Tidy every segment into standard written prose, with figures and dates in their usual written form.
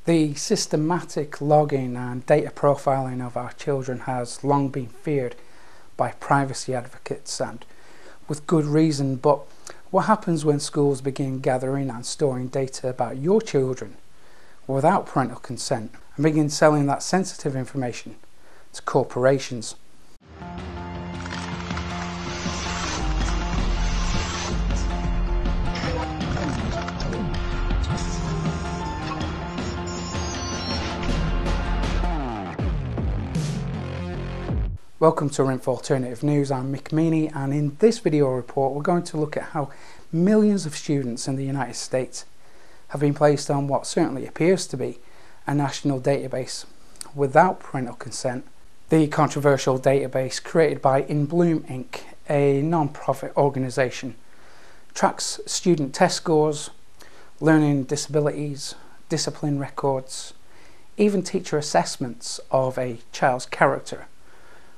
The systematic logging and data profiling of our children has long been feared by privacy advocates, and with good reason. But what happens when schools begin gathering and storing data about your children without parental consent and begin selling that sensitive information to corporations? Welcome to RINF Alternative News. I'm Mick Meaney, and in this video report we're going to look at how millions of students in the United States have been placed on what certainly appears to be a national database without parental consent. The controversial database created by In Bloom Inc., a non-profit organisation, tracks student test scores, learning disabilities, discipline records, even teacher assessments of a child's character,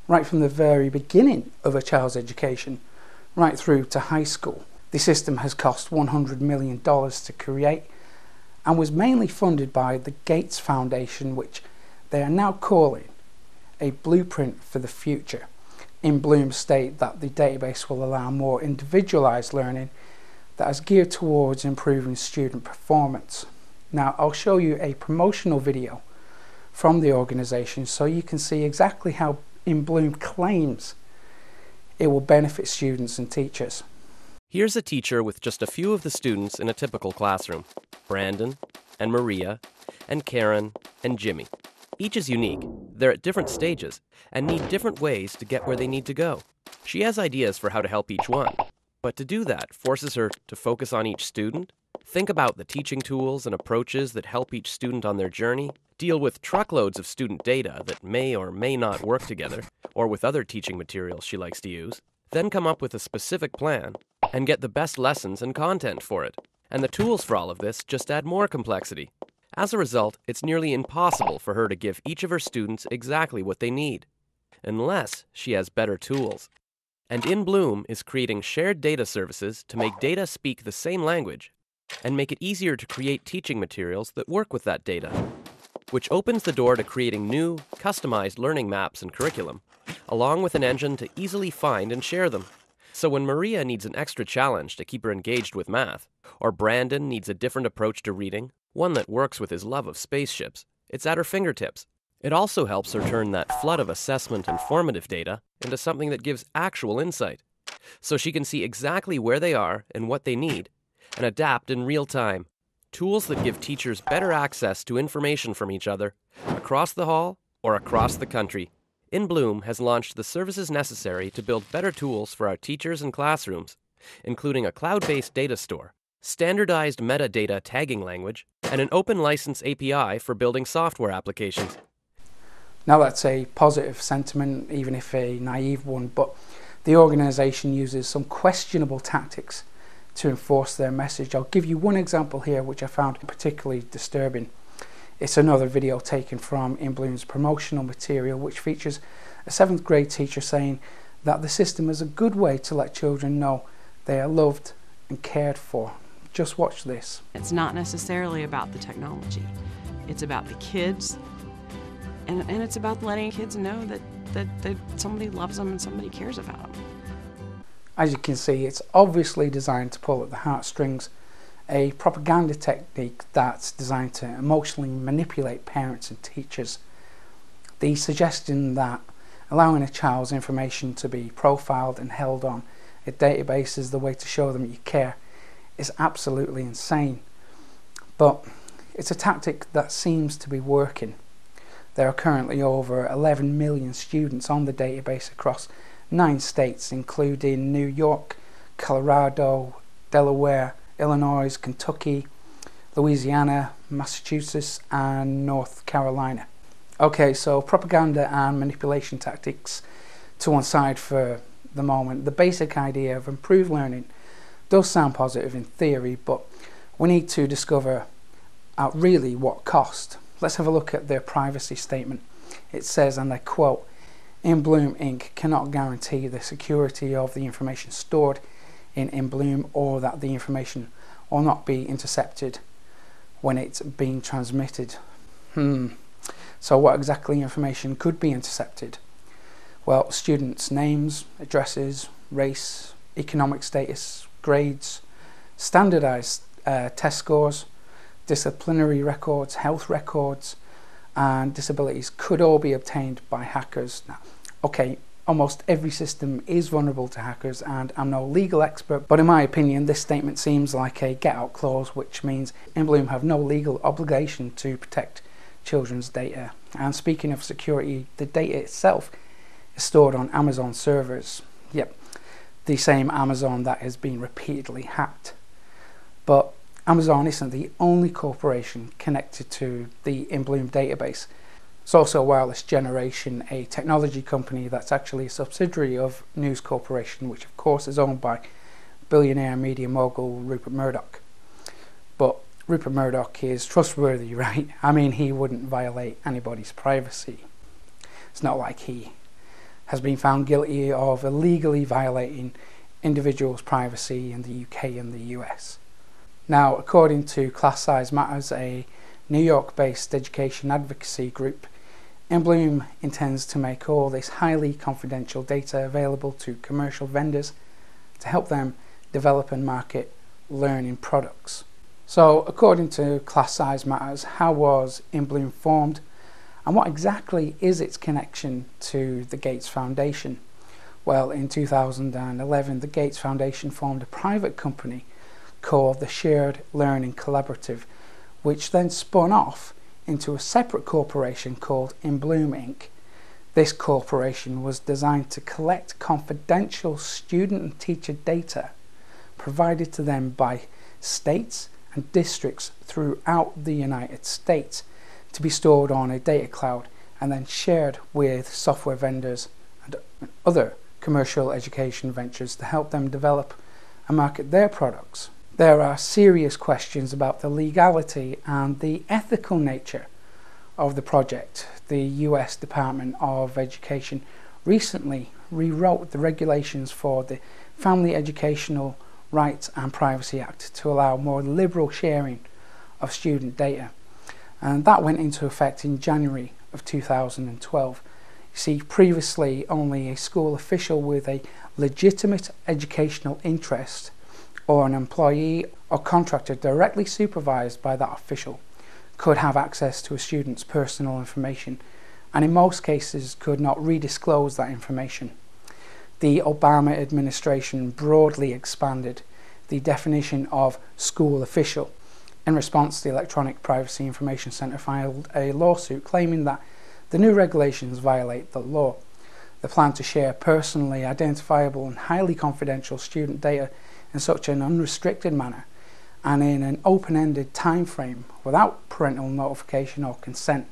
right from the very beginning of a child's education, right through to high school. The system has cost $100 million to create and was mainly funded by the Gates Foundation, which they are now calling a blueprint for the future. In Bloom state that the database will allow more individualized learning that is geared towards improving student performance. Now, I'll show you a promotional video from the organization so you can see exactly how In Bloom claims it will benefit students and teachers. Here's a teacher with just a few of the students in a typical classroom: Brandon and Maria and Karen and Jimmy. Each is unique. They're at different stages and need different ways to get where they need to go. She has ideas for how to help each one, but to do that forces her to focus on each student, think about the teaching tools and approaches that help each student on their journey, deal with truckloads of student data that may or may not work together, or with other teaching materials she likes to use, then come up with a specific plan and get the best lessons and content for it. And the tools for all of this just add more complexity. As a result, it's nearly impossible for her to give each of her students exactly what they need, unless she has better tools. And In Bloom is creating shared data services to make data speak the same language and make it easier to create teaching materials that work with that data, which opens the door to creating new, customized learning maps and curriculum, along with an engine to easily find and share them. So when Maria needs an extra challenge to keep her engaged with math, or Brandon needs a different approach to reading, one that works with his love of spaceships, it's at her fingertips. It also helps her turn that flood of assessment and formative data into something that gives actual insight, so she can see exactly where they are and what they need, and adapt in real time. Tools that give teachers better access to information from each other, across the hall or across the country. In Bloom has launched the services necessary to build better tools for our teachers and classrooms, including a cloud-based data store, standardized metadata tagging language, and an open license API for building software applications. Now, that's a positive sentiment, even if a naive one, but the organization uses some questionable tactics to enforce their message. I'll give you one example here which I found particularly disturbing. It's another video taken from In Bloom's promotional material, which features a 7th grade teacher saying that the system is a good way to let children know they are loved and cared for. Just watch this. It's not necessarily about the technology. It's about the kids, and it's about letting kids know that somebody loves them and somebody cares about them. As you can see, it's obviously designed to pull at the heartstrings, a propaganda technique that's designed to emotionally manipulate parents and teachers. The suggestion that allowing a child's information to be profiled and held on a database is the way to show them you care is absolutely insane. But it's a tactic that seems to be working. There are currently over 11 million students on the database across 9 states, including New York, Colorado, Delaware, Illinois, Kentucky, Louisiana, Massachusetts, and North Carolina. Okay, so propaganda and manipulation tactics to one side for the moment. The basic idea of improved learning does sound positive in theory, but we need to discover at really what cost. Let's have a look at their privacy statement. It says, and I quote, In Bloom Inc. cannot guarantee the security of the information stored in Bloom, or that the information will not be intercepted when it's being transmitted. So what exactly information could be intercepted? Well, students' names, addresses, race, economic status, grades, standardized test scores, disciplinary records, health records, and disabilities could all be obtained by hackers. Now, okay, almost every system is vulnerable to hackers, and I'm no legal expert, but in my opinion this statement seems like a get-out clause, which means InBloom have no legal obligation to protect children's data. And speaking of security, the data itself is stored on Amazon servers. Yep, the same Amazon that has been repeatedly hacked. But Amazon isn't the only corporation connected to the InBloom database. It's also Wireless Generation, a technology company that's actually a subsidiary of News Corporation, which of course is owned by billionaire media mogul Rupert Murdoch. But Rupert Murdoch is trustworthy, right? I mean, he wouldn't violate anybody's privacy. It's not like he has been found guilty of illegally violating individuals' privacy in the UK and the US. Now, according to Class Size Matters, a New York-based education advocacy group, InBloom intends to make all this highly confidential data available to commercial vendors to help them develop and market learning products. So, according to Class Size Matters, how was InBloom formed, and what exactly is its connection to the Gates Foundation? Well, in 2011, the Gates Foundation formed a private company called the Shared Learning Collaborative, which then spun off into a separate corporation called InBloom Inc. This corporation was designed to collect confidential student and teacher data provided to them by states and districts throughout the United States to be stored on a data cloud and then shared with software vendors and other commercial education ventures to help them develop and market their products. There are serious questions about the legality and the ethical nature of the project. The US Department of Education recently rewrote the regulations for the Family Educational Rights and Privacy Act to allow more liberal sharing of student data, and that went into effect in January of 2012. You see, previously only a school official with a legitimate educational interest or an employee or contractor directly supervised by that official could have access to a student's personal information, and in most cases could not redisclose that information. The Obama administration broadly expanded the definition of school official. In response, the Electronic Privacy Information Center filed a lawsuit claiming that the new regulations violate the law. The plan to share personally identifiable and highly confidential student data in such an unrestricted manner and in an open-ended time frame without parental notification or consent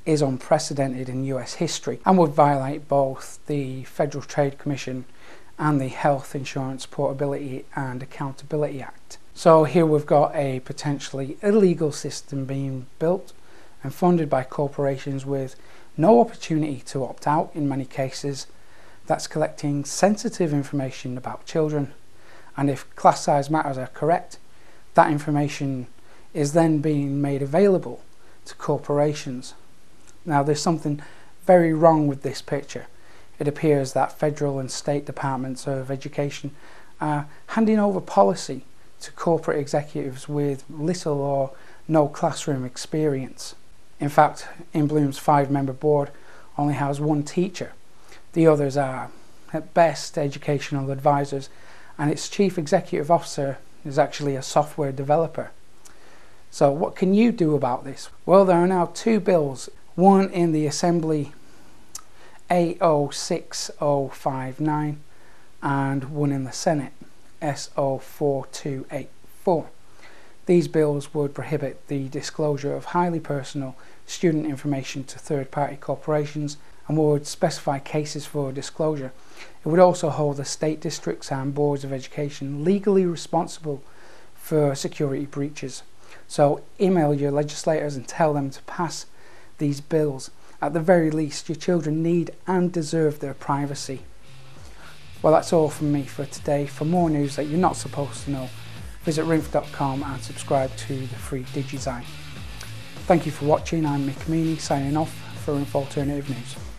is unprecedented in US history and would violate both the Federal Trade Commission and the Health Insurance Portability and Accountability Act. So here we've got a potentially illegal system being built and funded by corporations with no opportunity to opt out in many cases, that's collecting sensitive information about children, and if class size matters are correct, that information is then being made available to corporations. Now there's something very wrong with this picture. It appears that federal and state departments of education are handing over policy to corporate executives with little or no classroom experience. In fact, InBloom's 5-member board only has one teacher. The others are, at best, educational advisors, and its chief executive officer is actually a software developer. So what can you do about this? Well, there are now 2 bills, one in the Assembly A06059 and one in the Senate SO4284. These bills would prohibit the disclosure of highly personal student information to third-party corporations and would specify cases for disclosure. It would also hold the state districts and boards of education legally responsible for security breaches. So email your legislators and tell them to pass these bills. At the very least, your children need and deserve their privacy. Well, that's all from me for today. For more news that you're not supposed to know, visit rinf.com and subscribe to the free DigiZine. Thank you for watching. I'm Mick Meaney signing off for RINF Alternative News.